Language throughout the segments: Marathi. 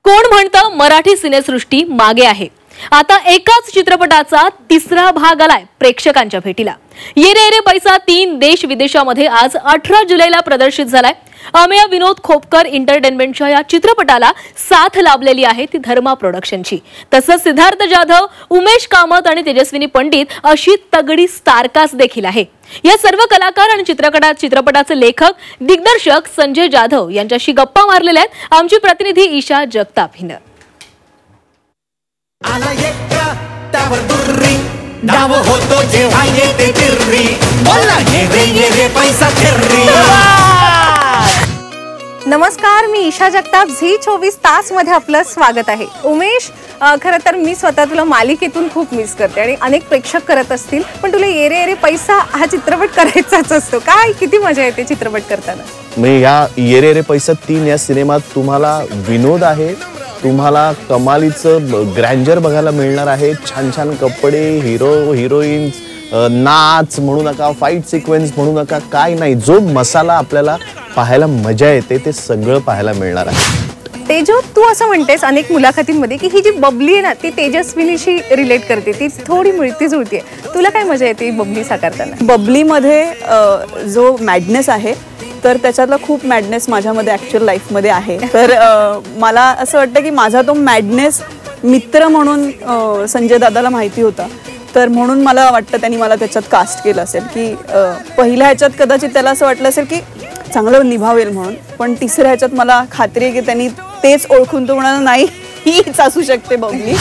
कोण म्हणतं मराठी सिनेसृष्टी मागे आहे। आता एकाच चित्रपटाचा तिसरा भाग आलाय प्रेक्षकांच्या भेटीला। ये रे रे पैसा 3 देश विदेशामध्ये आज 18 जुलैला प्रदर्शित झालाय। अमेय विनोद खोपकर एंटरटेनमेंटच्या या चित्रपटाला साथ लाभलेली आहे ती धर्मा प्रोडक्शनची। तसंच सिद्धार्थ जाधव, उमेश कामत आणि तेजस्विनी पंडित अशी तगडी स्टारकास्ट देखील आहे। या सर्व कलाकार आणि चित्रपटाचे लेखक दिग्दर्शक संजय जाधव यांच्याशी गप्पा मारलेल्या आहेत आमची प्रतिनिधी ईशा जगताप हिनं। आला एकटा त्यावर दुर्री डाव होतो जेव्हा येते तिर्री बोला ये रे पैसा तिर्री। नमस्कार, मी ईशा जगताप, झी 24 तास मध्ये आपलं स्वागत आहे। उमेश, खरं तर मी स्वतः तुला मालिकेतून खूप मिस करते आणि अनेक प्रेक्षक करत असतील, पण तुला ये रे पैसा हा चित्रपट करायचाच असतो। काय किती मजा येते चित्रपट करताना? मी या ये रे पैसा 3 या सिनेमात तुम्हाला विनोद आहे, तुम्हाला कमालीचं ग्रँजर बघायला मिळणार आहे। छान छान कपडे, हिरो हिरोईन्स, नाच म्हणू नका, फाईट सिक्वेन्स म्हणू नका, काय नाही, जो मसाला आपल्याला पाहायला मजा येते ते सगळं पाहायला मिळणार आहे। तेजो, तू असं म्हणतेस अनेक मुलाखतींमध्ये की ही जी बबली आहे ना ती तेजस्विनीशी रिलेट करते, ती थोडी मिळती जुळती आहे। तुला काय मजा येते बबली साकारताना? बबलीमध्ये जो मॅडनेस आहे तर त्याच्यातला खूप मॅडनेस माझ्यामध्ये ॲक्च्युअल लाईफमध्ये आहे। तर मला असं वाटतं की माझा तो मॅडनेस मित्र म्हणून संजय दादाला माहिती होता, तर म्हणून मला वाटतं त्यांनी मला त्याच्यात कास्ट केलं असेल की पहिल्या ह्याच्यात कदाचित त्याला असं वाटलं असेल की चांगलं निभावेल म्हणून, पण तिसऱ्या ह्याच्यात मला खात्री आहे की त्यांनी तेच ओळखून तो म्हणाला नाही हीच असू शकते बबली।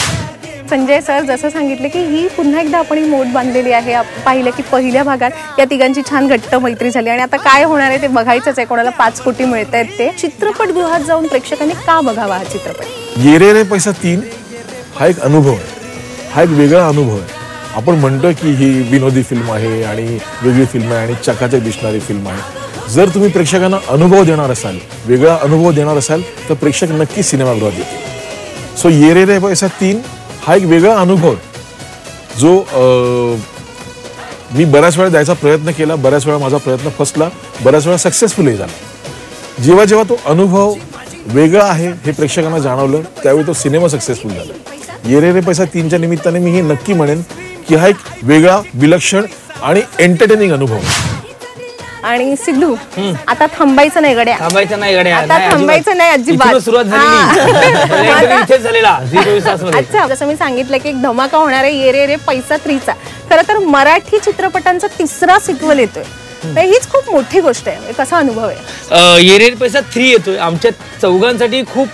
संजय सर जसं सांगितलं की ही पुन्हा एकदा आपण मोड बांधलेली आहे। पाहिलं की पहिल्या भागात या तिघांची छान घट्ट मैत्री झाली आणि आता काय होणार आहे ते बघायचंच आहे। कोणाला 5 कोटी मिळतायत ते चित्रपटगृहात जाऊन प्रेक्षकांनी का बघावा हा चित्रपट? ये रे पैसा 3 हा एक अनुभव आहे, हा एक वेगळा अनुभव आहे। आपण म्हणतो की ही विनोदी फिल्म आहे आणि वेगळी फिल्म आहे आणि चकाचक दिसणारी फिल्म आहे। जर तुम्ही प्रेक्षकांना अनुभव देणार असाल, वेगळा अनुभव देणार असाल तर प्रेक्षक नक्की सिनेमागृहात येतील। सो ये रे पैसा 3 हा एक वेगळा अनुभव जो मी बऱ्याच वेळा द्यायचा प्रयत्न केला, बऱ्याच वेळा माझा प्रयत्न फसला, बऱ्याच वेळा सक्सेसफुलही झाला। जेव्हा जेव्हा तो अनुभव वेगळा आहे हे प्रेक्षकांना जाणवलं त्यावेळी तो सिनेमा सक्सेसफुल झाला। ये रे पैसा 3च्या निमित्ताने मी हे नक्की म्हणेन की हा एक वेगळा, विलक्षण आणि एंटरटेनिंग अनुभव। आणि सिद्धू, आता थांबायचं नाही गड्या, थांबायचं नाही गड्या, आता थांबायचं नाही अजिबात। सुरुवात झाली इथेच झालेला झी 24 तासमध्ये। अच्छा, जसं मी सांगितलं की एक धमाका होणार आहे ये रे पैसा 3चा। खरं तर मराठी चित्रपटांचा तिसरा सिक्वल येतोय, हीच खूप मोठी गोष्ट आहे। कसा अनुभव आहे? ये रे पैसा 3 येतोय, आमच्या चौघांसाठी खूप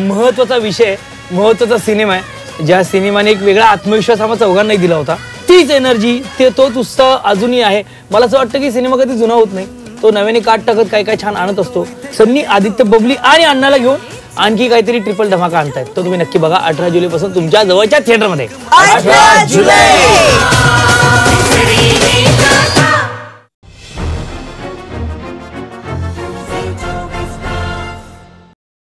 महत्त्वाचा विषय, महत्त्वाचा सिनेमा आहे। ज्या सिनेमाने एक वेगळा आत्मविश्वास आम्हा चौघांनाही दिला होता, तीच एनर्जी, तोच उत्साह अजूनही आहे। मला असं वाटतं की सिनेमा कधी जुना होत नाही, तो नव्याने काट टाकत काय काय छान आणत असतो। सन्नी, आदित्य, बबली आणि अण्णाला घेऊन आणखी काहीतरी ट्रिपल धमाका आणतायत, तो तुम्ही नक्की बघा 18 जुलैपासून तुमच्या जवळच्या थिएटरमध्ये। 18 जुलै।